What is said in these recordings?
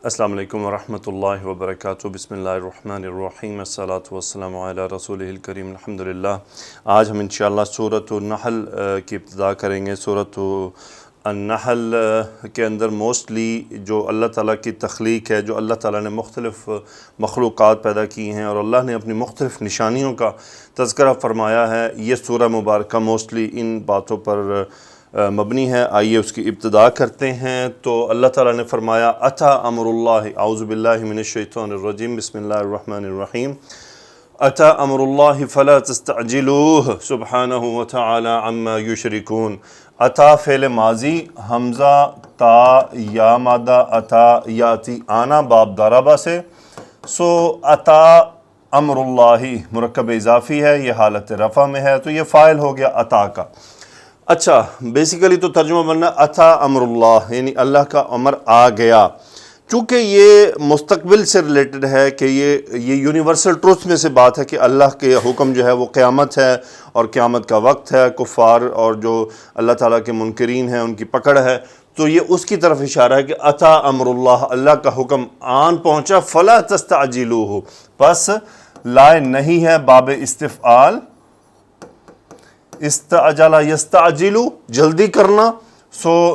السلام علیکم ورحمۃ اللہ وبرکاتہ۔ بسم اللہ الرحمن الرحیم، الصلاۃ والسلام علی رسولہ الکریم، الحمدللہ۔ آج ہم انشاءاللہ سورۃ النحل کی ابتدا کریں گے۔ سورۃ النحل کے اندر موسٹلی جو اللہ تعالیٰ کی تخلیق ہے، جو اللہ تعالیٰ نے مختلف مخلوقات پیدا کی ہیں اور اللہ نے اپنی مختلف نشانیوں کا تذکرہ فرمایا ہے، یہ سورہ مبارکہ موسٹلی ان باتوں پر مبنی ہے۔ آئیے اس کی ابتدا کرتے ہیں۔ تو اللہ تعالیٰ نے فرمایا اتی امر اللہ، اعوذ باللہ من الشیطان الرجیم، بسم اللہ الرحمن الرحیم۔ اتی امر اللہ فلا تستعجلوہ سبحانہ وتعالی عما یشرکون۔ اتا فعل ماضی، حمزہ تا یا مادہ اتا یاتی آنا باب ضربہ سے، اتا امر اللہ مرکب اضافی ہے، یہ حالت رفع میں ہے، تو یہ فاعل ہو گیا اتا کا۔ اچھا، بیسیکلی تو ترجمہ بننا اتا امر اللہ، یعنی اللہ کا امر آ گیا۔ چونکہ یہ مستقبل سے ریلیٹڈ ہے کہ یہ یونیورسل ٹروتھ میں سے بات ہے کہ اللہ کے حکم جو ہے وہ قیامت ہے اور قیامت کا وقت ہے، کفار اور جو اللہ تعالیٰ کے منکرین ہیں ان کی پکڑ ہے، تو یہ اس کی طرف اشارہ ہے کہ اتا امر اللہ، اللہ کا حکم آن پہنچا، فلا تستعجلوہ، پس لائے نہیں ہے باب استفعال، استعجل یستعجلو جلدی کرنا،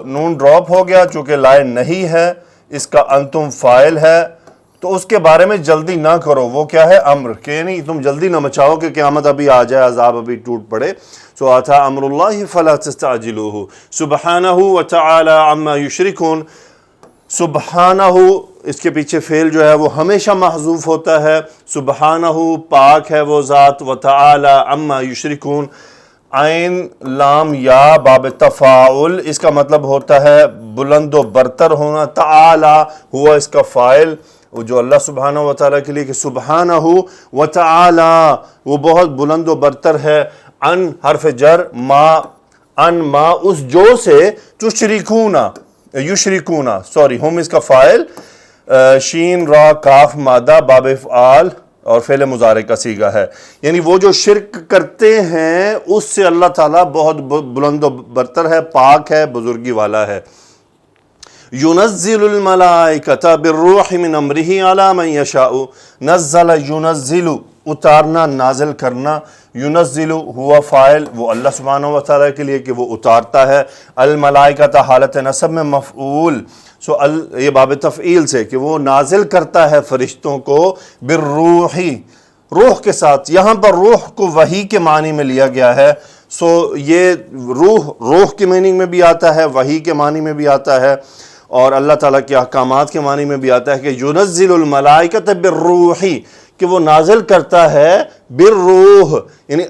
نون ڈراپ ہو گیا چونکہ لائے نہیں ہے، اس کا انتم فاعل ہے، تو اس کے بارے میں جلدی نہ کرو۔ وہ کیا ہے؟ امر، کہ نہیں تم جلدی نہ مچاؤ کہ قیامت ابھی آ جائے، عذاب ابھی ٹوٹ پڑے۔ اتی امر اللہ فلا تستعجلوہ سبحانہ وتعالی عما یشرکون۔ سبحانہ، اس کے پیچھے فعل جو ہے وہ ہمیشہ محذوف ہوتا ہے۔ سبحانہ، پاک ہے وہ ذات، وتعالی عما یشرکون، عین لام یا باب تفاعل، اس کا مطلب ہوتا ہے بلند و برتر ہونا۔ تعالی ہوا اس کا فاعل، جو اللہ سبحانہ و تعالیٰ کے لیے کہ سبحانہ و تعالی، وہ بہت بلند و برتر ہے۔ ان حرف جر، ما، ان ما اس جو سے، تشرکون یشرکون، سوری ہم اس کا فاعل، شین را کاف مادہ باب افعال اور فعل مضارع کا صیغہ ہے، یعنی وہ جو شرک کرتے ہیں اس سے اللہ تعالیٰ بہت بلند و برتر ہے، پاک ہے، بزرگی والا ہے۔ ينزل الملائکۃ بالروح من امرہ علی من یشاء، نزل ینزل اتارنا، نازل کرنا، ینزل ہوا فاعل، وہ اللہ سبحانہ و تعالیٰ کے لیے کہ وہ اتارتا ہے، الملائکۃ حالت نصب میں مفعول، یہ باب تفعیل سے کہ وہ نازل کرتا ہے فرشتوں کو، بالروح روح کے ساتھ۔ یہاں پر روح کو وحی کے معنی میں لیا گیا ہے، یہ روح کے معنی میں بھی آتا ہے، وحی کے معنی میں بھی آتا ہے، اور اللہ تعالیٰ کے احکامات کے معنی میں بھی آتا ہے کہ ینزل الملائکۃ بالروح، کہ وہ نازل کرتا ہے بالروح، یعنی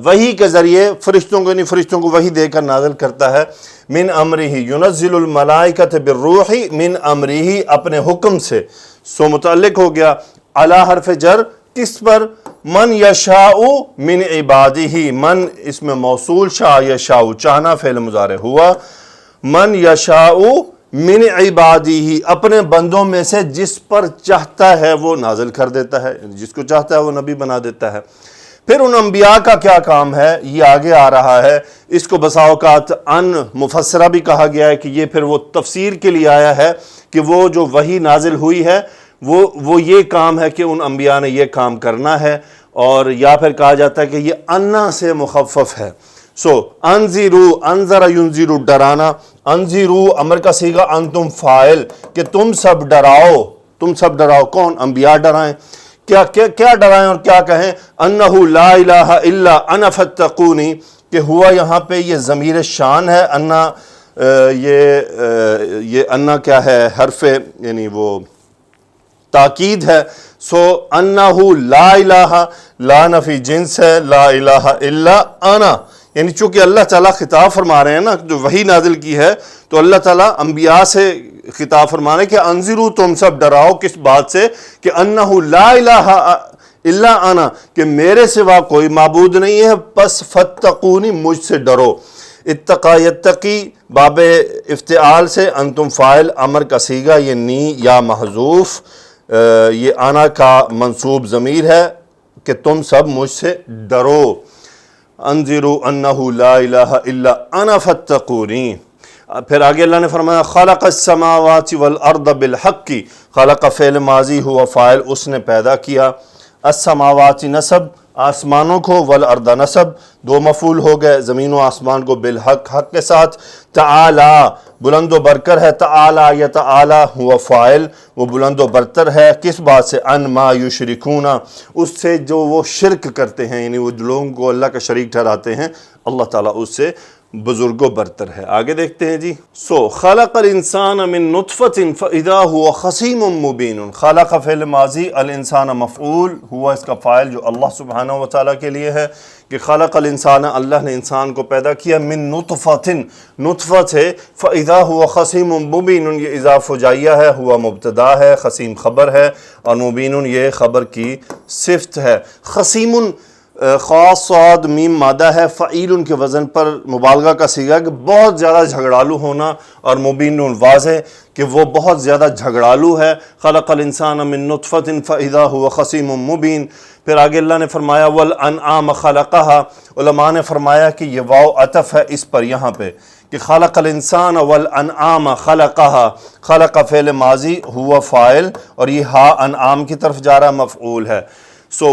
وحی کے ذریعے فرشتوں کو، یعنی فرشتوں کو وحی دے کر نازل کرتا ہے، من امرہ، ینزل الملائکۃ بالروح من امرہ، اپنے حکم سے، متعلق ہو گیا علی حرف جر، کس پر؟ من یشاء من عبادہ، من اس میں موصول، شاء یشاء چاہنا فعل مضارع ہوا، من یشاء من عبادہ، اپنے بندوں میں سے جس پر چاہتا ہے وہ نازل کر دیتا ہے، جس کو چاہتا ہے وہ نبی بنا دیتا ہے۔ پھر ان انبیاء کا کیا کام ہے یہ آگے آ رہا ہے۔ اس کو بسا اوقات ان مفسرہ بھی کہا گیا ہے کہ یہ پھر وہ تفسیر کے لیے آیا ہے کہ وہ جو وحی نازل ہوئی ہے وہ یہ کام ہے کہ ان انبیاء نے یہ کام کرنا ہے، اور یا پھر کہا جاتا ہے کہ یہ انا سے مخفف ہے۔ انذرو، انذر ینذرو ڈرانا، انذرو امر کا صیغہ، انتم فاعل، کہ تم سب ڈراؤ، تم سب ڈراؤ، کون؟ انبیاء ڈرائیں، کیا ڈرائیں اور کیا کہیں؟ انہ لا الہ الا انا فاتقونی، کہ ہوا یہاں پہ یہ ضمیر شان ہے، انا یہ انا کیا ہے؟ حرف یعنی وہ تاکید ہے، انہ لا الہ، لا نفی جنس ہے، لا الہ الا انا، یعنی چونکہ اللہ تعالیٰ خطاب فرما رہے ہیں نا، جو وحی نازل کی ہے تو اللہ تعالیٰ انبیاء سے خطاب فرما رہے ہیں کہ انذرو، تم سب ڈراؤ، کس بات سے؟ کہ انہ لا الہ الا انا، کہ میرے سوا کوئی معبود نہیں ہے، پس فتقونی، مجھ سے ڈرو۔ اتقا یتقی باب افتعال سے، انتم فاعل، امر کا صیغہ، یہ نی یا محذوف، یہ انا کا منصوب ضمیر ہے کہ تم سب مجھ سے ڈرو۔ انذروا انہ لا الہ الا انا فاتقونی۔ پھر آگے اللہ نے فرمایا خلق السماوات والارض بالحق، خلق فعل ماضی ہوا فاعل، اس نے پیدا کیا، السماوات نصب آسمانوں کو، والارض نصب دو مفعول ہو گئے، زمین و آسمان کو، بالحق حق کے ساتھ، تعالی بلند و برتر ہے، تعالی یا تعالی ہوا فاعل، وہ بلند و برتر ہے کس بات سے؟ ان ما یشرکون، اس سے جو وہ شرک کرتے ہیں، یعنی وہ لوگوں کو اللہ کا شریک ٹھہراتے ہیں، اللہ تعالیٰ اس سے بزرگ و برتر ہے۔ آگے دیکھتے ہیں جی، خلق الانسان من نطفۃ فاذا هو خصیم مبین، خلق فعل ماضی، الانسان مفعول ہوا اس کا فاعل جو اللہ سبحانہ و تعالیٰ کے لیے ہے، کہ خلق الانسان، اللہ نے انسان کو پیدا کیا، من نطفۃ، نطفہ سے، فاذا هو خصیم مبین، یہ اضافہ جائیہ ہے، ہوا مبتدا ہے، خصیم خبر ہے، اور مبین یہ خبر کی صفت ہے۔ خصیم خاص صاد میم مادہ ہے، فعیل کے وزن پر مبالغہ کا صیغہ، کہ بہت زیادہ جھگڑالو ہونا، اور مبین واضح کہ وہ بہت زیادہ جھگڑالو ہے۔ خلق الانسان من نطفۃ فاذا هو خصیم مبین۔ پھر آگے اللہ نے فرمایا والانعام خلقها، علماء نے فرمایا کہ یہ واو عطف ہے اس پر یہاں پہ، کہ خلق الانسان والانعام خلقها، خلق فعل ماضی ہوا فاعل، اور یہ ہا انعام کی طرف جا رہا مفعول ہے۔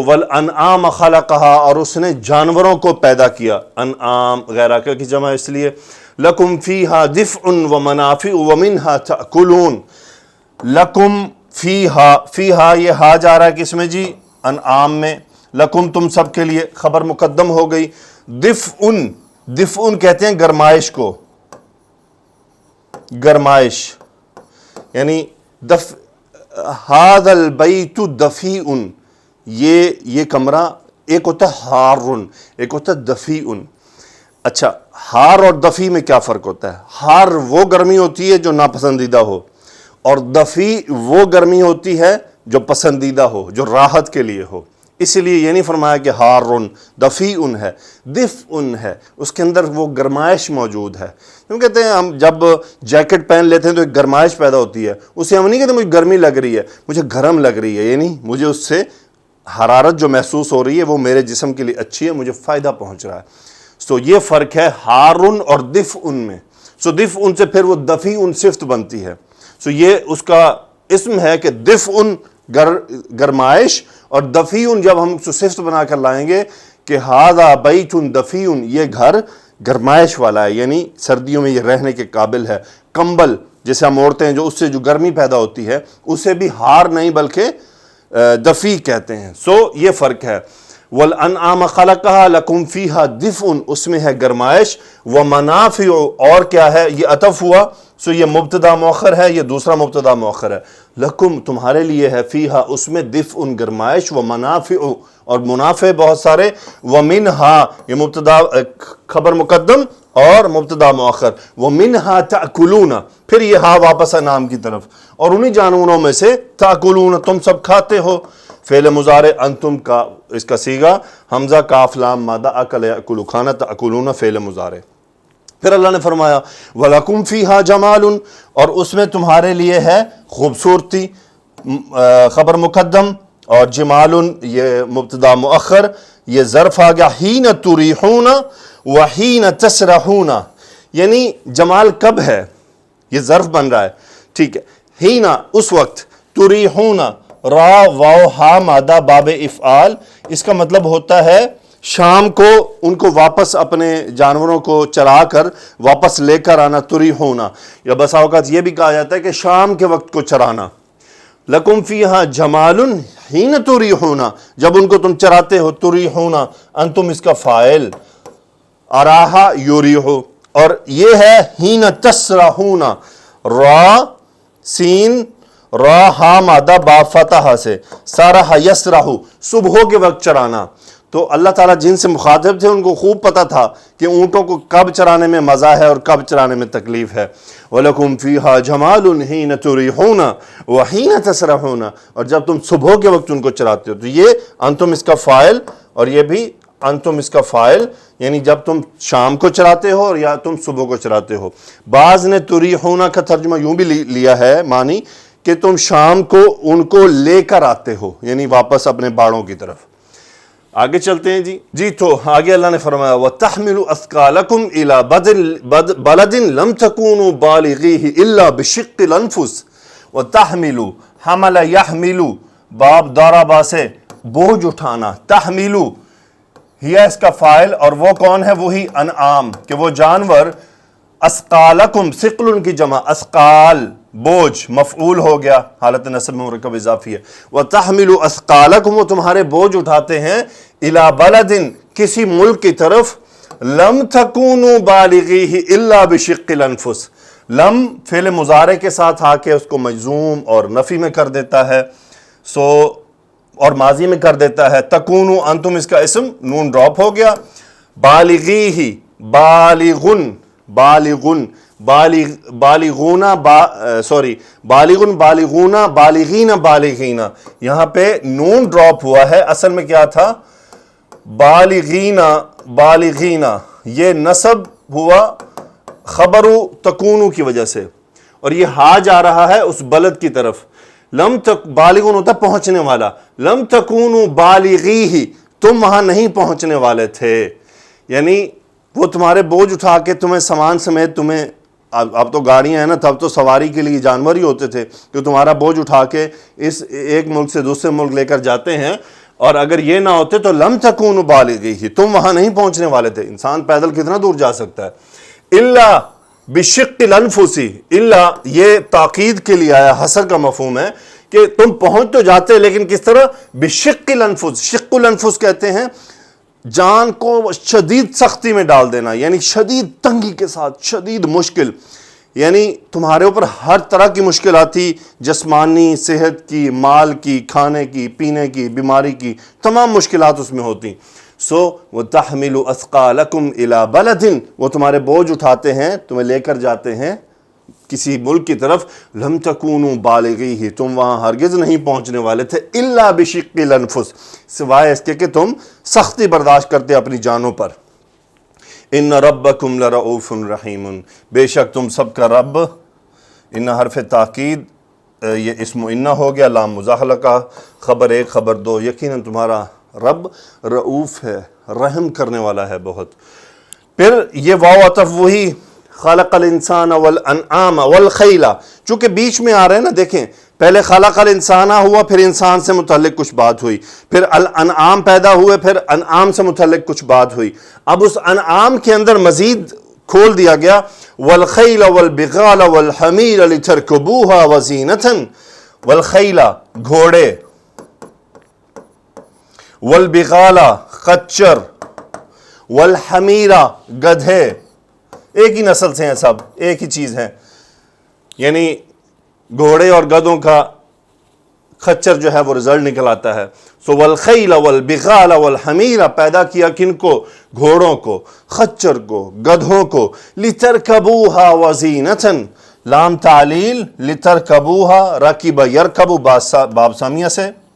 والانعام خلقها، اور اس نے جانوروں کو پیدا کیا، انعام غیرہ کی جمع اس لیے، لکم فیہا دفع ومنافع ومنہا تأکلون، لکم فیہا، فیہا یہ ہا جا رہا ہے کس میں جی؟ انعام میں، لکم تم سب کے لیے، خبر مقدم ہو گئی، دفع، دفع کہتے ہیں گرمائش کو، گرمائش یعنی ھذا البیت دفیع، یہ کمرہ، ایک ہوتا ہے حارن، ایک ہوتا ہے دفیع۔ اچھا، حار اور دفیع میں کیا فرق ہوتا ہے؟ حار وہ گرمی ہوتی ہے جو ناپسندیدہ ہو، اور دفیع وہ گرمی ہوتی ہے جو پسندیدہ ہو، جو راحت کے لیے ہو۔ اس لیے یہ نہیں فرمایا کہ حارن، دفیع ہے، دفع ہے، اس کے اندر وہ گرمائش موجود ہے۔ ہم کہتے ہیں ہم جب جیکٹ پہن لیتے ہیں تو ایک گرمائش پیدا ہوتی ہے، اسے ہم نہیں کہتے مجھے گرمی لگ رہی ہے، مجھے گرم لگ رہی ہے، یعنی مجھے اس سے حرارت جو محسوس ہو رہی ہے وہ میرے جسم کے لیے اچھی ہے، مجھے فائدہ پہنچ رہا ہے۔ یہ فرق ہے حارن اور دفع میں۔ دفع سے پھر وہ دفیع صفت بنتی ہے۔ یہ اس کا اسم ہے کہ دفع گرمائش، اور دفیع جب ہم صفت بنا کر لائیں گے کہ ھذا بیت دفیع، یہ گھر گرمائش والا ہے، یعنی سردیوں میں یہ رہنے کے قابل ہے۔ کمبل جیسے ہم اوڑھتے ہیں جو اس سے جو گرمی پیدا ہوتی ہے، اسے بھی ہار نہیں بلکہ دفیع کہتے ہیں۔ یہ فرق ہے۔ والانعام خلقها لکم فیہا دفع، اس میں ہے گرمائش، ومنافع، اور کیا ہے؟ یہ عطف ہوا، یہ مبتدا مؤخر ہے، یہ دوسرا مبتدا مؤخر ہے، لکم تمہارے لیے ہے، فیہا اس میں دفع گرمائش، ومنافع اور منافع بہت سارے، ومنہا یہ مبتدا خبر مقدم اور مبتدا مؤخر، ومنہا تأکلون، پھر یہ ہا واپس انعام کی طرف، اور انہی جانوروں میں سے تأکلون تم سب کھاتے ہو۔ فعل مضارع انتم کا اس کا صیغہ حمزہ کاف لام مادہ، اکل یاکل کھانا، تأکلون فعل مضارع۔ پھر اللہ نے فرمایا وَلَكُمْ فِيهَا جَمَالٌ، اور اس میں تمہارے لیے ہے خوبصورتی، خبر مقدم، اور جمال یہ مبتدا مؤخر، یہ ظرف آ گیا، حین تریحون وحین تسرحون، یعنی جمال کب ہے؟ یہ ظرف بن رہا ہے، ٹھیک ہے، حین اس وقت، تریحون را واو ہا مادہ باب افعال، اس کا مطلب ہوتا ہے شام کو ان کو واپس اپنے جانوروں کو چرا کر واپس لے کر آنا، تریحونا، یا بسا اوقات یہ بھی کہا جاتا ہے کہ شام کے وقت کو چرانا۔ لکم فیہا جمال حین تریحونا، جب ان کو تم چراتے ہو، تریحونا انتم اس کا فاعل، اراحا یریحو، اور یہ ہے حین تسرحونا، را سین را ہا مادہ با فتح سے، سارح یسرح صبح کے وقت چرانا۔ تو اللہ تعالیٰ جن سے مخاطب تھے ان کو خوب پتہ تھا کہ اونٹوں کو کب چرانے میں مزہ ہے اور کب چرانے میں تکلیف ہے۔ وَلَكُمْ فِيهَا جَمَالٌ حِينَ تُرِيحُونَ وَحِينَ تَسْرَحُونَ، اور جب تم صبح کے وقت ان کو چراتے ہو، تو یہ انتم اس کا فاعل، اور یہ بھی انتم اس کا فاعل، یعنی جب تم شام کو چراتے ہو اور یا تم صبح کو چراتے ہو۔ بعض نے تُرِيحُونَ کا ترجمہ یوں بھی لیا ہے معنی کہ تم شام کو ان کو لے کر آتے ہو، یعنی واپس اپنے باڑوں کی طرف۔ آگے چلتے ہیں جی تو آگے اللہ نے فرمایا وَتَحْمِلُ أَثْقَالَكُمْ إِلَى بَلَدٍ لَمْ تَكُونُوا بَالِغِيهِ إِلَّا بِشِقِّ الْأَنفُسِ وَتَحْمِلُ حمل يحمل باب دارا با سے بوجھ اٹھانا، تحملو ہی اس کا فاعل، اور وہ کون ہے؟ وہی انعام، کہ وہ جانور اسقالکم، ثقل کی جمع اسقال، بوجھ، مفعول ہو گیا، حالت نصب میں مرکب اضافی ہے۔ وَتَحْمِلُ أَثْقَالَكُمْ وہ تمہارے بوجھ اٹھاتے ہیں، إِلَى بَلَدٍ کسی ملک کی طرف، لَمْ تَكُونُوا بَالِغِيهِ إِلَّا بِشِقِّ الْأَنفُسِ، لم فعل مضارع کے ساتھ آ کے اس کو مجزوم اور نفی میں کر دیتا ہے، اور ماضی میں کر دیتا ہے۔ تکونو انتم اس کا اسم، نون ڈراپ ہو گیا۔ بالغیہ بالغن بالغن بالغون بالغن بالغون بالغین بالغین، یہاں پہ نون ڈراپ ہوا ہے، اصل میں کیا تھا؟ بالغین بالغین، یہ نصب ہوا خبرو تکونو کی وجہ سے، اور یہ ہا جا رہا ہے اس بلد کی طرف۔ لم تک بالغون ہوتا پہنچنے والا، لم تکونو بالغیہ تم وہاں نہیں پہنچنے والے تھے، یعنی وہ تمہارے بوجھ اٹھا کے تمہیں سامان سمیت تمہیں، اب تو گاڑیاں ہیں نا، تب تو سواری کے لیے جانور ہی ہوتے تھے جو تمہارا بوجھ اٹھا کے اس ایک ملک سے دوسرے ملک لے کر جاتے ہیں، اور اگر یہ نہ ہوتے تو لم تکونو بالغیہ تم وہاں نہیں پہنچنے والے تھے۔ انسان پیدل کتنا دور جا سکتا ہے؟ الا بشق الانفس، الا یہ تاکید کے لیے آیا، حصر کا مفہوم ہے کہ تم پہنچ تو جاتے لیکن کس طرح؟ بشق الانفس، شق الانفس کہتے ہیں جان کو شدید سختی میں ڈال دینا، یعنی شدید تنگی کے ساتھ، شدید مشکل، یعنی تمہارے اوپر ہر طرح کی مشکل آتی، جسمانی، صحت کی، مال کی، کھانے کی، پینے کی، بیماری کی، تمام مشکلات اس میں ہوتی۔ وَتَحْمِلُ أَثْقَالَكُمْ إِلَى بَلَدٍ وہ تمہارے بوجھ اٹھاتے ہیں، تمہیں لے کر جاتے ہیں کسی ملک کی طرف، لَمْ تَكُونُوا بَالِغِيهِ تم وہاں ہرگز نہیں پہنچنے والے تھے، إِلَّا بِشِقِّ الْأَنفُسِ سوائے اس کے کہ تم سختی برداشت کرتے اپنی جانوں پر۔ ان ربکم لرؤوف رحیم بے شک تم سب کا رب، ان حرف تاکید، یہ اسم انہ ہو گیا، لام مزاحلہ کا، خبر ایک خبر دو، یقیناً تمہارا رب رؤوف ہے، رحم کرنے والا ہے بہت۔ پھر یہ واو عطف وہی خلق الانسان والانعام والخیل، چونکہ بیچ میں آ رہے ہیں نا، دیکھیں پہلے خلق الانسان ہوا، پھر انسان سے متعلق کچھ بات ہوئی، پھر الانعام پیدا ہوئے، پھر انعام سے متعلق کچھ بات ہوئی، اب اس انعام کے اندر مزید کھول دیا گیا، والخیل والبغال والحمیر لترکبوها وزینة، والخیل گھوڑے، والبغال خچر، والحمیر گدھے، ایک ہی نسل سے ہیں، سب ایک ہی چیز ہے، یعنی گھوڑے اور گدھوں کا خچر جو ہے وہ رزلٹ نکل آتا ہے۔ والخیل والبغال والحمیر پیدا کیا کن کو؟ گھوڑوں کو، خچر کو، گدھوں کو، لترکبوها وزینة، لام تعلیل، لترکبوها رکب یرکب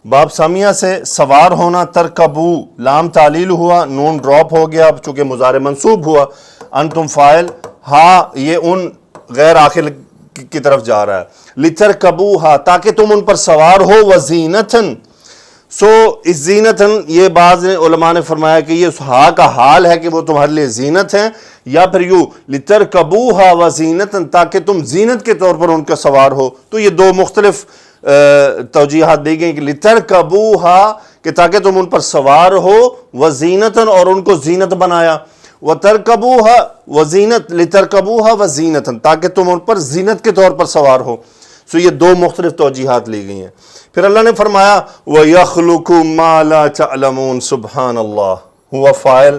باب سامیہ سے سوار ہونا، ترکبو لام تعلیل ہوا، نون ڈراپ ہو گیا چونکہ مضارع منصوب ہوا، انتم فاعل، ہاں یہ ان غیر آخر کی طرف جا رہا ہے، لترکبوها تاکہ تم ان پر سوار ہو، وزینتن اس زینتن، یہ بعض علماء نے فرمایا کہ یہ اس ہا کا حال ہے کہ وہ تمہارے لیے زینت ہیں، یا پھر یوں لترکبوها وزینتن تاکہ تم زینت کے طور پر ان کا سوار ہو۔ تو یہ دو مختلف توجیحات دی گئیں کہ لترکبوها کہ تاکہ تم ان پر سوار ہو، وزینتن اور ان کو زینت بنایا، وترکبوها وزینت لترکبوها وزینتن تاکہ تم ان پر زینت کے طور پر سوار ہو۔ یہ دو مختلف توجیحات لی گئی ہیں۔ پھر اللہ نے فرمایا وَيَخْلُقُ مَا لَا تَعْلَمُونَ سبحان اللہ، ہوا فاعل،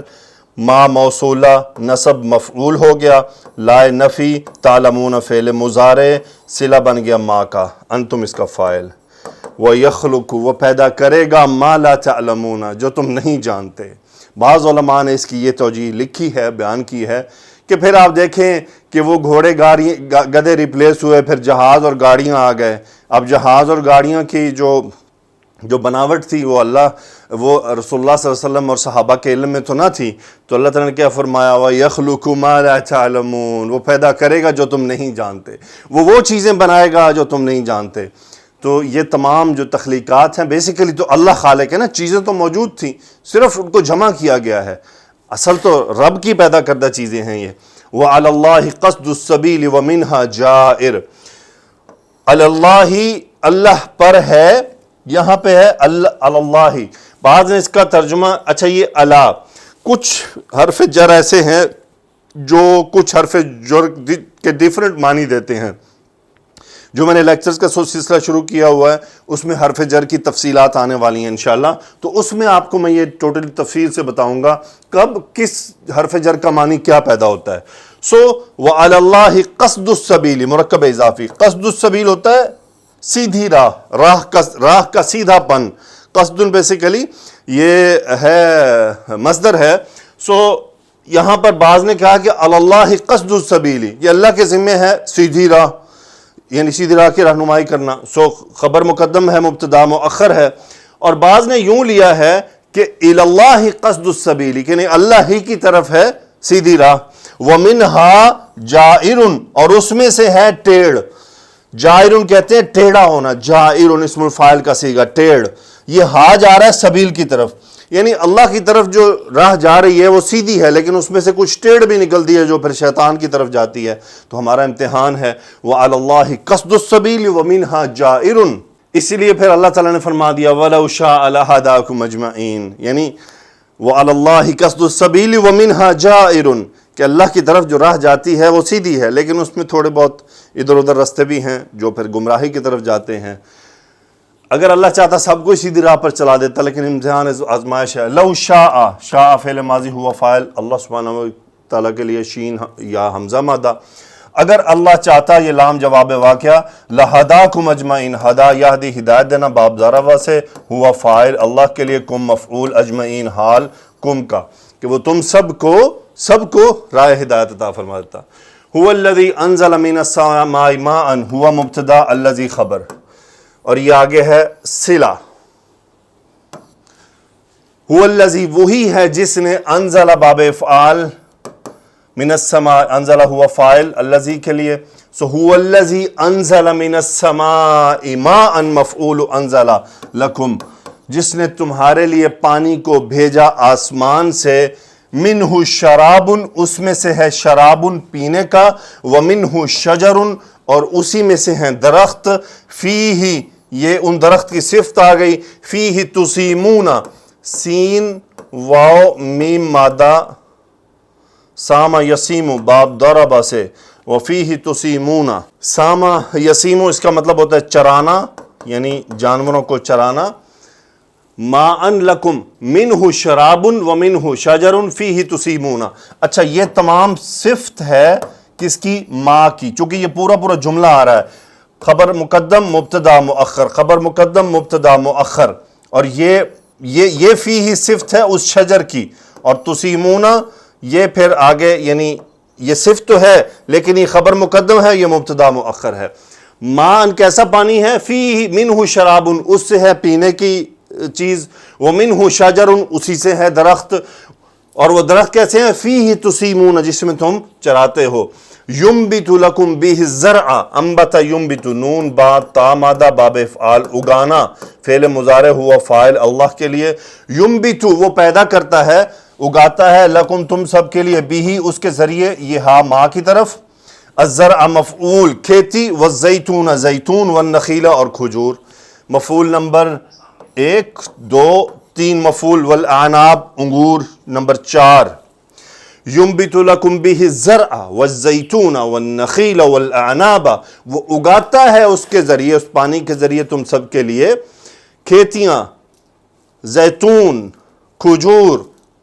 ما موصولہ، نصب مفعول ہو گیا، لا نفی، تعلمون فعل مضارع، صلہ بن گیا ما کا، انتم اس کا فاعل۔ وَيَخْلُقُ وہ پیدا کرے گا، مَا لَا تَعْلَمُونَ جو تم نہیں جانتے۔ بعض علماء نے اس کی یہ توجیہ لکھی ہے، بیان کی ہے کہ پھر آپ دیکھیں کہ وہ گھوڑے گدھے ریپلیس ہوئے، پھر جہاز اور گاڑیاں آ گئے۔ اب جہاز اور گاڑیاں کی جو بناوٹ تھی وہ رسول اللہ صلی اللہ علیہ وسلم اور صحابہ کے علم میں تو نہ تھی، تو اللہ تعالیٰ نے کیا فرمایا، وَيَخْلُقُ مَا لَا تَعْلَمُونَ وہ پیدا کرے گا جو تم نہیں جانتے، وہ چیزیں بنائے گا جو تم نہیں جانتے۔ تو یہ تمام جو تخلیقات ہیں بیسیکلی تو اللہ خالق ہے نا، چیزیں تو موجود تھیں، صرف ان کو جمع کیا گیا ہے، اصل تو رب کی پیدا کردہ چیزیں ہیں یہ۔ وَعَلَى اللَّهِ قَصْدُ السَّبِيلِ وَمِنْهَا جَائِرٌ، علی اللہ، اللہ پر ہے، یہاں پہ ہے اللہ، بعض نے اس کا ترجمہ، اچھا یہ علا، کچھ حرف جر ایسے ہیں جو کچھ حرف جر کے ڈیفرنٹ معنی دیتے ہیں، جو میں نے لیکچرز کا سلسلہ شروع کیا ہوا ہے اس میں حرف جر کی تفصیلات آنے والی ہیں انشاءاللہ، تو اس میں آپ کو میں یہ ٹوٹلی تفصیل سے بتاؤں گا کب کس حرف جر کا معنی کیا پیدا ہوتا ہے۔ وَعَلَى اللَّهِ قَصْدُ السَّبِيلِ، مرکب اضافی، قصد السبیل ہوتا ہے سیدھی راہ کا سیدھا پن، قصد بیسیکلی یہ ہے مصدر ہے۔ یہاں پر بعض نے کہا کہ علی اللہ قصد السبیل، یہ اللہ کے ذمہ ہے سیدھی راہ، یعنی سیدھی راہ کی رہنمائی کرنا، خبر مقدم ہے، مبتدا مؤخر ہے، اور بعض نے یوں لیا ہے کہ الی اللہ قصد السبیل، یعنی اللہ ہی کی طرف ہے سیدھی راہ، وَمِنْهَا جَائِرٌ، اور اس میں سے ہے ٹیڑھ، جائرن کہتے ہیں ٹیڑھا ہونا، جائرن اسم الفاعل کا صیغہ ٹیڑھ، یہ ہا جا رہا ہے سبیل کی طرف، یعنی اللہ کی طرف جو راہ جا رہی ہے وہ سیدھی ہے، لیکن اس میں سے کچھ ٹیڑھ بھی نکلتی ہے جو پھر شیطان کی طرف جاتی ہے، تو ہمارا امتحان ہے وَعَلَى اللَّهِ قَصْدُ السَّبِيلِ وَمِنْهَا جَائِرٌ، اسی لیے پھر اللہ تعالیٰ نے فرما دیا وَلَوْ شَاءَ لَهَدَاكُمْ أَجْمَعِينَ، یعنی وَعَلَى اللَّهِ قَصْدُ السَّبِيلِ وَمِنْهَا جَائِرٌ، کہ اللہ کی طرف جو راہ جاتی ہے وہ سیدھی ہے، لیکن اس میں تھوڑے بہت ادھر ادھر رستے بھی ہیں جو پھر گمراہی کی طرف جاتے ہیں۔ اگر اللہ چاہتا سب کو سیدھی راہ پر چلا دیتا، لیکن امتحان آزمائش ہے۔ لو شاء، شاء فعل ماضی ہوا فاعل اللہ سبحانہ و تعالیٰ کے لیے شین یا حمزہ مادہ، اگر اللہ چاہتا، یہ لام جواب واقعہ، لہداکم اجمعین، ہدا یہدی ہدایت دینا، باب ضاربہ سے، ہوا فاعل اللہ کے لیے، کم مفعول، اجمعین حال کم کا، کہ وہ تم سب کو راہ ہدایت عطا فرما دیتا۔ هو الذی انزل من السماء ماء، ہوا مبتدا، الذی خبر، اور یہ آگے ہے صلہ، هو الذی وہی ہے جس نے، انزل باب افعال، من السماء، انزل ہوا فاعل الذی کے لیے، هو الذی انزل من السماء ماء مفعول انزل لکم، جس نے تمہارے لیے پانی کو بھیجا آسمان سے، منہ شراب، اس میں سے ہے شراب پینے کا، ومنہ شجر، اور اسی میں سے ہیں درخت، فیہ، یہ ان درخت کی صفت آ گئی، فیہ تسیمون، سین واو میم مادہ، ساما یسیم باب ضربہ سے، وفیہ تسیمون، ساما یسیم اس کا مطلب ہوتا ہے چرانا، یعنی جانوروں کو چرانا، ماءن لکم منہ شراب ومنہ شجر فیہ تسیمون، اچھا یہ تمام صفت ہے کس کی؟ ماء کی، چونکہ یہ پورا جملہ آ رہا ہے، خبر مقدم مبتدا مؤخر، خبر مقدم مبتدا مؤخر، اور یہ فیہ صفت ہے اس شجر کی، اور تسیمون یہ پھر آگے، یعنی یہ صفت تو ہے لیکن یہ خبر مقدم ہے، یہ مبتدا مؤخر ہے۔ ماءن کیسا پانی ہے؟ فیہ منہ شراب، اس سے ہے پینے کی چیز، ومنہ شجر، اسی سے ہے درخت، اور وہ درخت کیسے ہیں؟ فیہ تسیمون، جس میں تم چراتے ہو، ینبت لکم بہ الزرع، انبت ینبت، نون با تا مادہ باب افعال، اگانا، فعل مضارع ہوا فاعل اللہ کے لیے، ینبت وہ پیدا کرتا ہے، اگاتا ہے، لکم تم سب کے لیے، بہ اس کے ذریعے، یہ ہا ماں کی طرف، الزرع مفعول کھیتی، والزیتون زیتون، والنخیل اور کھجور، مفعول نمبر 1 2 3 مفعول، والاعناب انگور نمبر 4، ینبت لکم بہ الزرع والزیتون والنخیل والاعناب، وہ اگاتا ہے اس کے ذریعے، اس پانی کے ذریعے تم سب کے لیے کھیتیاں، زیتون، کھجور،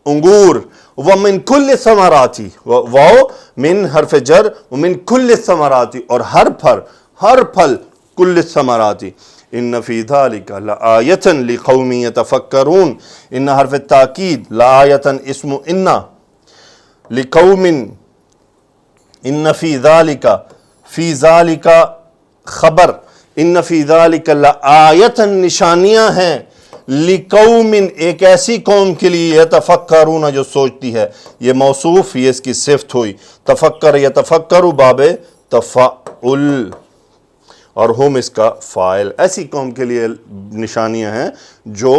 انگور، ومن کل ثمرات، واو من حرف جر، ومن کل ثمرات، اور ہر پھل، کل ثمرات، ان فی ذلک لآیۃ لقوم یتفکرون، ان حرف تاکید، لآیۃ اسم ان، لقوم، ان فی ذلک، فی ذلک خبر، ان فی ذلک لآیۃ نشانیاں ہیں، لقوم ایک ایسی قوم کے لیے، یتفکرون جو سوچتی ہے، یہ موصوف، یہ اس کی صفت ہوئی، تفکر یتفکر باب تفعل، اور ہم اس کا فاعل. ایسی قوم کے لیے نشانیاں ہیں جو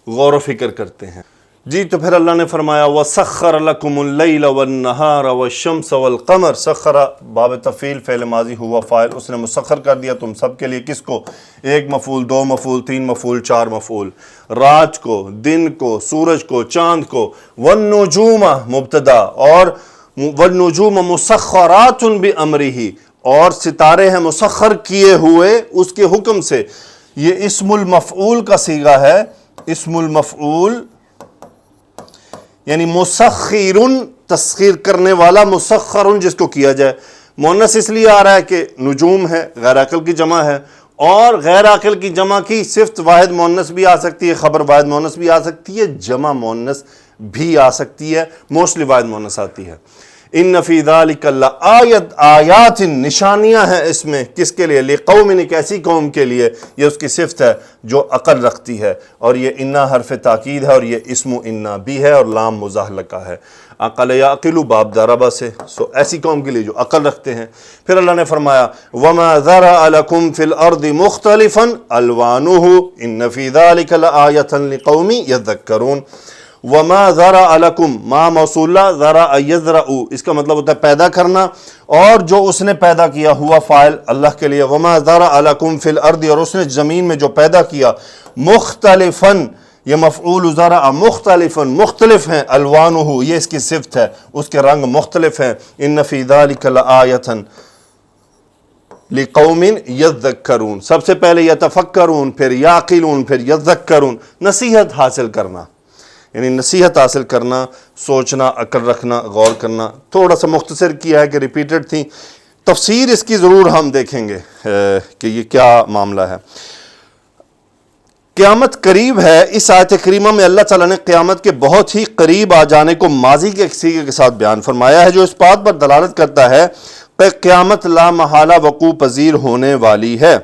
غور و فکر کرتے ہیں. جی تو پھر اللہ نے فرمایا وَسَخَّرَ لَكُمُ اللَّيْلَ وَالنَّهَارَ وَالشَّمْسَ وَالْقَمَرَ. سخر باب تفعیل فعل ماضی ہوا فاعل، اس نے مسخر کر دیا تم سب کے لیے. کس کو؟ 1 مفعول 2 مفعول 3 مفعول 4 مفعول. رات کو، دن کو، سورج کو، چاند کو. وَالنُّجُومَ مبتدا، اور وَالنُّجُومَ مُسَخَّرَاتٌ بِأَمْرِهِ، اور ستارے ہیں مسخر کیے ہوئے اس کے حکم سے. یہ اسم المفعول کا صیغہ ہے. اسم المفعول یعنی مسخرن، تسخیر کرنے والا، مسخرن جس کو کیا جائے. مؤنث اس لیے آ رہا ہے کہ نجوم ہے، غیر عاقل کی جمع ہے، اور غیر عاقل کی جمع کی صفت واحد مؤنث بھی آ سکتی ہے، خبر واحد مؤنث بھی آ سکتی ہے، جمع مؤنث بھی آ سکتی ہے، موسٹلی واحد مؤنث آتی ہے. ان فی ذلک لآیت، آیات نشانیاں ہیں اس میں. کس کے لیے؟ لقوم، ایک ایسی قوم کے لیے. یہ اس کی صفت ہے جو عقل رکھتی ہے، اور یہ انا حرف تاکید ہے، اور یہ اسم انا بھی ہے، اور لام مزاحلقہ ہے. عقل یعقل باب ضربہ سے، ایسی قوم کے لیے جو عقل رکھتے ہیں. پھر اللہ نے فرمایا وما ذرأ لکم فی الارض مختلفا الوانہ ان فی ذلک لآیۃ لقوم یذکرون. وما ذرأ لکم، ما موصولہ، ذرأ یذرأ، اس کا مطلب ہوتا ہے پیدا کرنا، اور جو اس نے پیدا کیا ہوا فاعل اللہ کے لیے. وما ذرأ لکم فی الارض، اور اس نے زمین میں جو پیدا کیا. مختلفا، یہ مفعول ذرأ، مختلفا مختلف ہیں. الوانہ، یہ اس کی صفت ہے، اس کے رنگ مختلف ہیں. ان فی ذلک لآیۃ لقوم یذکرون. سب سے پہلے یتفکرون، پھر یعقلون، پھر یذکرون. نصیحت حاصل کرنا، یعنی نصیحت حاصل کرنا، سوچنا، عقل رکھنا، غور کرنا. تھوڑا سا مختصر کیا ہے کہ ریپیٹڈ تھی. تفسیر اس کی ضرور ہم دیکھیں گے کہ یہ کیا معاملہ ہے. قیامت قریب ہے. اس آیت کریمہ میں اللہ تعالیٰ نے قیامت کے بہت ہی قریب آ جانے کو ماضی کے صیغے کے ساتھ بیان فرمایا ہے، جو اس بات پر دلالت کرتا ہے کہ قیامت لا محالہ وقوع پذیر ہونے والی ہے،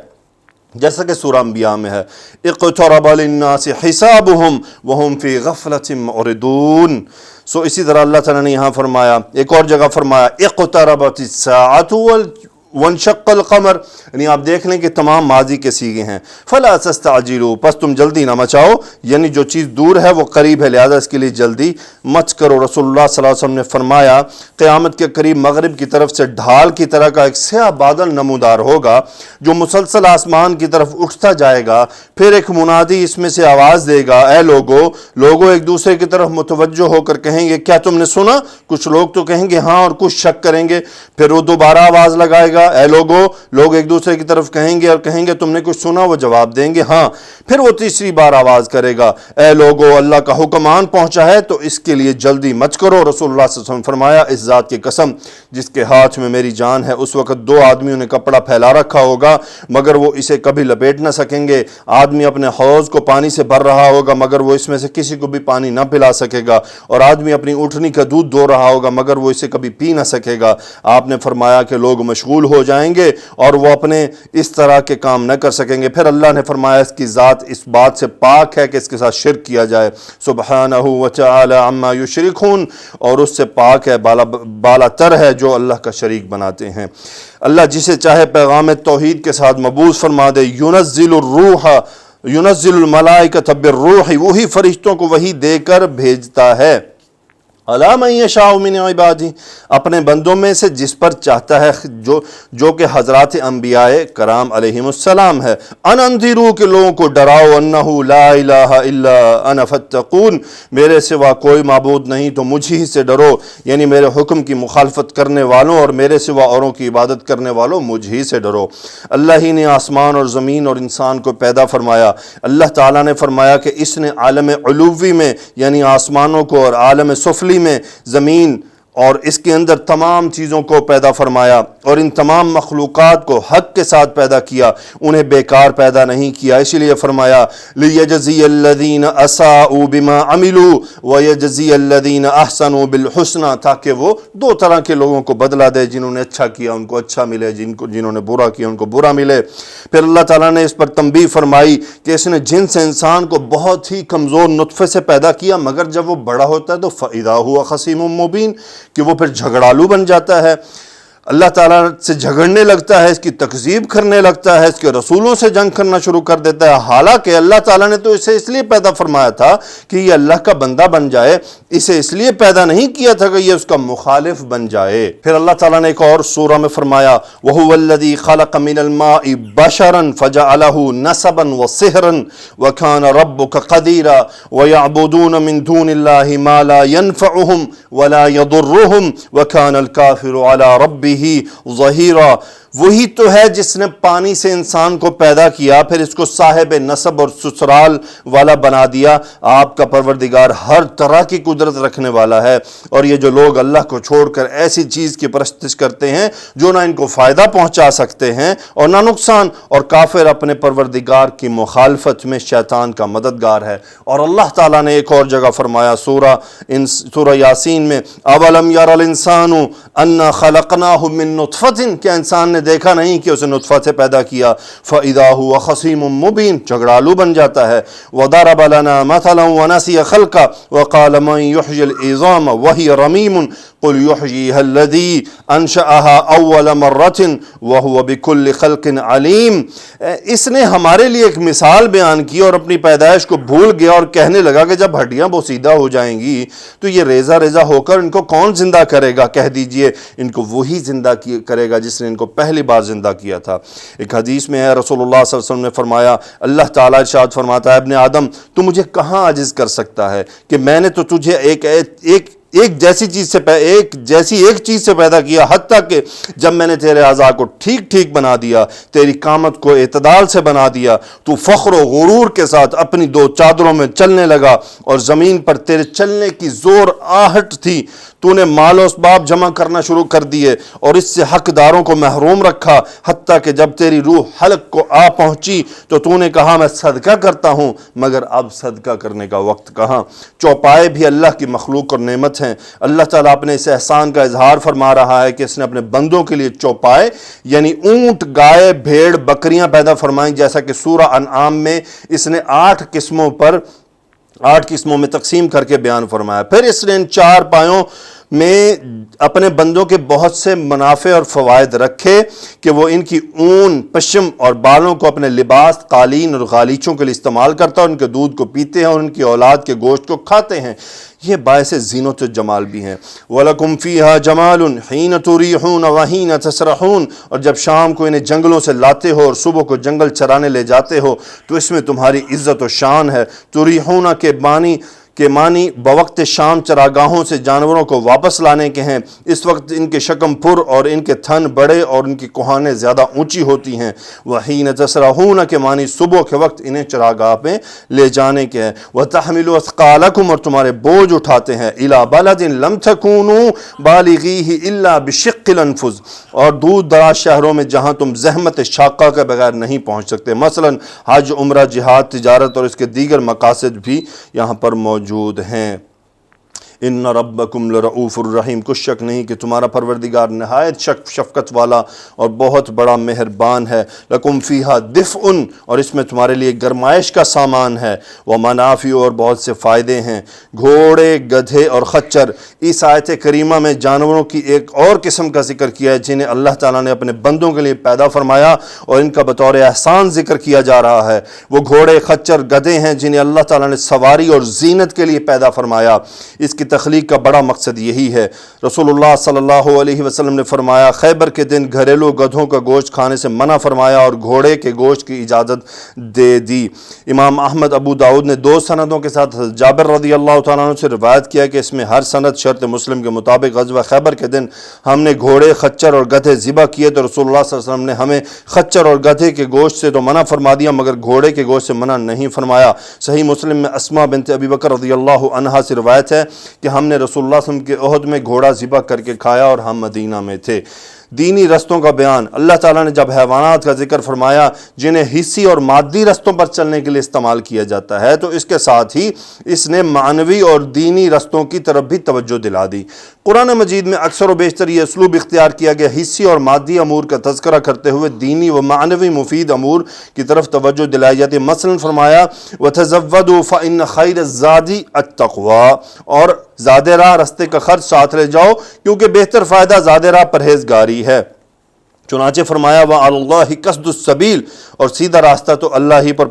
جیسا کہ سورہ انبیاء میں ہے اقترب للناس حسابهم وهم فی غفلۃ معرضون. اسی طرح اللہ تعالیٰ نے یہاں فرمایا، ایک اور جگہ فرمایا اقتربت الساعۃ وانشق القمر. یعنی آپ دیکھ لیں کہ تمام ماضی کے صیغے ہیں. فلا تستعجلوا، پس تم جلدی نہ مچاؤ، یعنی جو چیز دور ہے وہ قریب ہے، لہذا اس کے لیے جلدی مت کرو. رسول اللہ صلی اللہ علیہ وسلم نے فرمایا قیامت کے قریب مغرب کی طرف سے ڈھال کی طرح کا ایک سیاہ بادل نمودار ہوگا جو مسلسل آسمان کی طرف اٹھتا جائے گا. پھر ایک منادی اس میں سے آواز دے گا، اے لوگو ایک دوسرے کی طرف متوجہ ہو کر کہیں گے کیا تم نے سنا؟ کچھ لوگ تو کہیں گے ہاں، اور کچھ شک کریں گے. پھر وہ دوبارہ آواز لگائے گا، اے لوگ ایک دوسرے کی طرف کہیں گے اور کہیں گے تم نے کچھ سنا؟ وہ جواب دیں گے ہاں. پھر وہ تیسری بار آواز کرے گا، اے لوگو اللہ کا حکم آن پہنچا ہے تو اس کے لیے جلدی مت کرو. رسول اللہ صلی اللہ علیہ وسلم فرمایا اس ذات کی قسم جس کے ہاتھ میں میری جان ہے، اس وقت 2 آدمیوں نے کپڑا پھیلا رکھا ہوگا مگر وہ اسے کبھی لپیٹ نہ سکیں گے. آدمی اپنے حوض کو پانی سے بھر رہا ہوگا مگر وہ اس میں سے کسی کو بھی پانی نہ پلا سکے گا، اور آدمی اپنی اٹھنی کا دودھ دو رہا ہوگا مگر وہ اسے کبھی پی نہ سکے گا. آپ نے فرمایا کہ لوگ مشغول ہو جائیں گے اور وہ اپنے اس طرح کے کام نہ کر سکیں گے. پھر اللہ نے فرمایا اس کی ذات اس بات سے پاک ہے کہ اس کے ساتھ شرک کیا جائے. سبحانہ وتعالی عما یشرکون، اور اس سے پاک ہے، بالا تر ہے جو اللہ کا شریک بناتے ہیں. اللہ جسے چاہے پیغام توحید کے ساتھ مبعوث فرما دے. ينزل الملائکۃ بالروح، وہی فرشتوں کو وحی دے کر بھیجتا ہے. علی من یشاء من عبادہ، اپنے بندوں میں سے جس پر چاہتا ہے، جو کہ حضرات انبیاء کرام علیہم السلام ہے. ان انذروا، کہ لوگوں کو ڈراؤ، انہ لا الہ الا انا فاتقون، میرے سوا کوئی معبود نہیں تو مجھ ہی سے ڈرو. یعنی میرے حکم کی مخالفت کرنے والوں اور میرے سوا اوروں کی عبادت کرنے والوں مجھ ہی سے ڈرو. اللہ ہی نے آسمان اور زمین اور انسان کو پیدا فرمایا. اللہ تعالیٰ نے فرمایا کہ اس نے عالم علوی میں یعنی آسمانوں کو اور عالم سفلی میں زمین اور اس کے اندر تمام چیزوں کو پیدا فرمایا، اور ان تمام مخلوقات کو حق کے ساتھ پیدا کیا، انہیں بیکار پیدا نہیں کیا. اسی لیے فرمایا لِيَجْزِيَ الَّذِينَ أَسَاءُوا بِمَا عَمِلُوا وَيَجْزِيَ الَّذِينَ أَحْسَنُوا بِالْحُسْنَى، تاکہ وہ 2 طرح کے لوگوں کو بدلہ دے، جنہوں نے اچھا کیا ان کو اچھا ملے، جنہوں نے برا کیا ان کو برا ملے. پھر اللہ تعالیٰ نے اس پر تنبیہ فرمائی کہ اس نے جن سے انسان کو بہت ہی کمزور نطفے سے پیدا کیا، مگر جب وہ بڑا ہوتا ہے تو فَإِذَا هُوَ خَصِيمٌ مُّبِينٌ، کہ وہ پھر جھگڑالو بن جاتا ہے. اللہ تعالیٰ سے جھگڑنے لگتا ہے، اس کی تکذیب کرنے لگتا ہے، اس کے رسولوں سے جنگ کرنا شروع کر دیتا ہے، حالانکہ اللہ تعالیٰ نے تو اسے اس لیے پیدا فرمایا تھا کہ یہ اللہ کا بندہ بن جائے، اسے اس لیے پیدا نہیں کیا تھا کہ یہ اس کا مخالف بن جائے۔ پھر اللہ تعالیٰ نے ایک اور سورہ میں فرمایا وَهُوَ الَّذِي خَلَقَ مِنَ الْمَاءِ بَشَرًا فَجَعَلَهُ نَسَبًا وَصِهْرًا وَكَانَ رَبُّكَ قَدِيرًا وَيَعْبُدُونَ مِن دُونِ اللَّهِ مَا لَا يَنفَعُهُمْ وَلَا يَضُرُّهُمْ وَكَانَ الْكَافِرُ عَلَى رَبِّهِ ظہیرا۔ وہی تو ہے جس نے پانی سے انسان کو پیدا کیا، پھر اس کو صاحب نسب اور سسرال والا بنا دیا۔ آپ کا پروردگار ہر طرح کی قدرت رکھنے والا ہے، اور یہ جو لوگ اللہ کو چھوڑ کر ایسی چیز کی پرستش کرتے ہیں جو نہ ان کو فائدہ پہنچا سکتے ہیں اور نہ نقصان، اور کافر اپنے پروردگار کی مخالفت میں شیطان کا مددگار ہے۔ اور اللہ تعالیٰ نے ایک اور جگہ فرمایا سورہ یاسین میں اولم یر الانسان انا خلقناہ من نطفۃ، کہ انسان نے دیکھا نہیں کہ اسے نطفہ سے پیدا کیا، فاذا هو خصیم مبین، جھگڑالو بن جاتا ہے۔ وضرب لنا مثلا ونسی خلقا وقال من یحیی العظام وہی رمیم قل یحییها الذی انشأها اول مرۃ وهو بكل خلق علیم۔ اس نے ہمارے لیے ایک مثال بیان کی اور اپنی پیدائش کو بھول گیا اور کہنے لگا کہ جب ہڈیاں بوسیدہ ہو جائیں گی تو یہ ریزہ ریزہ ہو کر ان کو کون زندہ کرے گا؟ کہہ دیجئے ان کو وہی زندہ کرے گا جس نے ان کو پہلی بار زندہ کیا تھا۔ ایک حدیث میں ہے رسول اللہ صلی اللہ علیہ وسلم نے فرمایا، اللہ تعالیٰ ارشاد فرماتا ہے ابن آدم تو مجھے کہاں عاجز کر سکتا ہے کہ میں نے تو تجھے ایک جیسی چیز سے پیدا کیا، حتیٰ کہ جب میں نے تیرے اعضاء کو ٹھیک ٹھیک بنا دیا، تیری قامت کو اعتدال سے بنا دیا، تو فخر و غرور کے ساتھ اپنی دو چادروں میں چلنے لگا، اور زمین پر تیرے چلنے کی زور آہٹ تھی، تو نے مال و اسباب جمع کرنا شروع کر دیے اور اس سے حقداروں کو محروم رکھا، حتیٰ کہ جب تیری روح حلق کو آ پہنچی تو نے کہا میں صدقہ کرتا ہوں، مگر اب صدقہ کرنے کا وقت کہاں۔ چوپائے بھی اللہ کی مخلوق اور نعمت ہیں۔ اللہ تعالیٰ اپنے اس احسان کا اظہار فرما رہا ہے کہ اس نے اپنے بندوں کے لیے چوپائے یعنی اونٹ، گائے، بھیڑ، بکریاں پیدا فرمائیں، جیسا کہ سورہ انعام میں اس نے 8 قسموں میں تقسیم کر کے بیان فرمایا۔ پھر اس نے ان 4 پایوں میں اپنے بندوں کے بہت سے منافع اور فوائد رکھے کہ وہ ان کی اون، پشم اور بالوں کو اپنے لباس، قالین اور غالیچوں کے لیے استعمال کرتا ہے، ان کے دودھ کو پیتے ہیں اور ان کی اولاد کے گوشت کو کھاتے ہیں۔ یہ باعث زینت و جمال بھی ہیں۔ وَلَكُمْ فِيهَا جَمَالٌ حِينَ تُرِيحُونَ وَحِينَ تَسْرَحُونَ، اور جب شام کو انہیں جنگلوں سے لاتے ہو اور صبح کو جنگل چرانے لے جاتے ہو تو اس میں تمہاری عزت و شان ہے۔ تُرِيحُونَ کے معنی بوقت شام چراگاہوں سے جانوروں کو واپس لانے کے ہیں۔ اس وقت ان کے شکم پر اور ان کے تھن بڑے اور ان کی کوہانیں زیادہ اونچی ہوتی ہیں۔ وَحِينَ تَسْرَحُونَ کے معنی صبح کے وقت انہیں چراگاہ میں لے جانے کے ہیں۔ وَتَحْمِلُ أَثْقَالَكُمْ، اور تمہارے بوجھ اٹھاتے ہیں۔ إِلَى بَلَدٍ لَمْ تَكُونُوا بَالِغِيهِ إِلَّا بِشِقِّ الْأَنفُسِ، اور دور دراز شہروں میں جہاں تم زحمت شاقہ کے بغیر نہیں پہنچ سکتے، مثلا حج، عمرہ، جہاد، تجارت اور اس کے دیگر مقاصد بھی یہاں پر موجود ہیں۔ ان ربکم لرؤوف الرحیم، کچھ شک نہیں کہ تمہارا پروردگار نہایت شفقت والا اور بہت بڑا مہربان ہے۔ لکم فیہا دفء، اور اس میں تمہارے لیے گرمائش کا سامان ہے، ومنافع، اور بہت سے فائدے ہیں۔ گھوڑے، گدھے اور خچر، اس آیت کریمہ میں جانوروں کی ایک اور قسم کا ذکر کیا ہے جنہیں اللہ تعالیٰ نے اپنے بندوں کے لیے پیدا فرمایا اور ان کا بطور احسان ذکر کیا جا رہا ہے۔ وہ گھوڑے، خچر، گدھے ہیں جنہیں اللہ تعالیٰ نے سواری اور زینت کے لیے پیدا فرمایا۔ اس کی تخلیق کا بڑا مقصد یہی ہے۔ رسول اللہ صلی اللہ علیہ وسلم نے فرمایا، خیبر کے دن گھریلو گدھوں کا گوشت کھانے سے منع فرمایا اور گھوڑے کے گوشت کی اجازت دے دی۔ امام احمد، ابو داؤد نے 2 سندوں کے ساتھ جابر رضی اللہ تعالیٰ عنہ سے روایت کیا کہ اس میں ہر سند شرط مسلم کے مطابق غزوہ خیبر کے دن ہم نے گھوڑے، خچر اور گدھے ذبح کیے تو رسول اللہ صلی اللہ علیہ وسلم نے ہمیں خچر اور گدھے کے گوشت سے تو منع فرما دیا مگر گھوڑے کے گوشت سے منع نہیں فرمایا۔ صحیح مسلم میں اسماء بنت ابی بکر رضی اللہ عنہا سے روایت ہے کہ ہم نے رسول اللہ صلی اللہ علیہ وسلم کے عہد میں گھوڑا ذبح کر کے کھایا اور ہم مدینہ میں تھے۔ دینی رستوں کا بیان، اللہ تعالیٰ نے جب حیوانات کا ذکر فرمایا جنہیں حصی اور مادی رستوں پر چلنے کے لیے استعمال کیا جاتا ہے تو اس کے ساتھ ہی اس نے معنوی اور دینی رستوں کی طرف بھی توجہ دلا دی۔ قرآن مجید میں اکثر و بیشتر یہ اسلوب اختیار کیا گیا، حصی اور مادی امور کا تذکرہ کرتے ہوئے دینی و معنوی مفید امور کی طرف توجہ دلائی جاتی ہے۔ مثلا فرمایا وَتَزَوَّدُوا فَإِنَّ خَيْرَ الزَّادِ التَّقْوَىٰ، اور زیادہ راہ رستے کا خرچ ساتھ لے جاؤ، کیونکہ بہتر فائدہ زیادہ راہ پرہیزگاری ہے۔ چنانچہ فرمایا وَعَلَى اللَّهِ قَصْدُ السَّبِيلِ، اور سیدھا راستہ تو اللہ ہی پر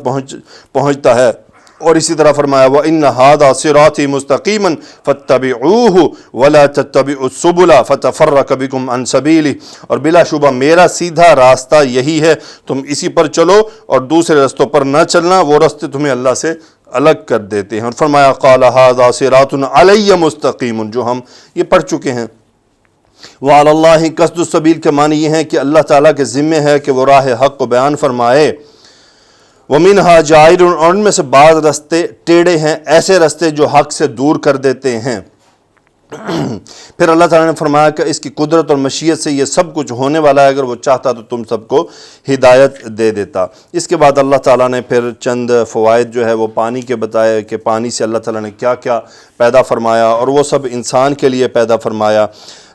پہنچتا ہے۔ اور اسی طرح فرمایا وَإِنَّ هَذَا صِرَاطِي مُسْتَقِيمًا فَاتَّبِعُوهُ وَلَا تَتَّبِعُوا السُّبُلَ فَتَفَرَّقَ بِكُمْ عَنْ سَبِيلِهِ، اور بلا شبہ میرا سیدھا راستہ یہی ہے، تم اسی پر چلو اور دوسرے رستوں پر نہ چلنا، وہ رستے تمہیں اللہ سے الگ کر دیتے ہیں۔ اور فرمایا قَالَ هَذَا صِرَاطٌ عَلَيَّ مُسْتَقِيمٌ، جو ہم یہ پڑھ چکے ہیں۔ وَعَلَى اللَّهِ قَصْدُ السَّبِيلِ کے معنی یہ ہیں کہ اللہ تعالیٰ کے ذمے ہے کہ وہ راہ حق کو بیان فرمائے۔ وَمِنْهَا جَائِرٌ، اور ان میں سے بعض رستے ٹیڑے ہیں، ایسے رستے جو حق سے دور کر دیتے ہیں۔ پھر اللہ تعالیٰ نے فرمایا کہ اس کی قدرت اور مشیت سے یہ سب کچھ ہونے والا ہے، اگر وہ چاہتا تو تم سب کو ہدایت دے دیتا۔ اس کے بعد اللہ تعالیٰ نے پھر چند فوائد جو ہے وہ پانی کے بتائے کہ پانی سے اللہ تعالیٰ نے کیا کیا پیدا فرمایا، اور وہ سب انسان کے لیے پیدا فرمایا۔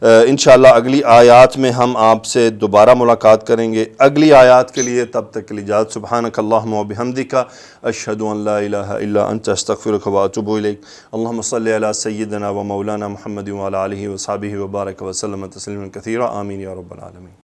انشاءاللہ اگلی آیات میں ہم آپ سے دوبارہ ملاقات کریں گے اگلی آیات کے لیے، تب تک کے لیے اجازت۔ سبحانک اللہم و بحمدک، اشہد ان لا الہ الا انت، استغفرک و اتوب الیک۔ اللہم صلی علی سیدنا و مولانا محمد وعلی آلہ وصحبہ وبارک وسلم تسلیما کثیرا، آمین یا رب العالمین۔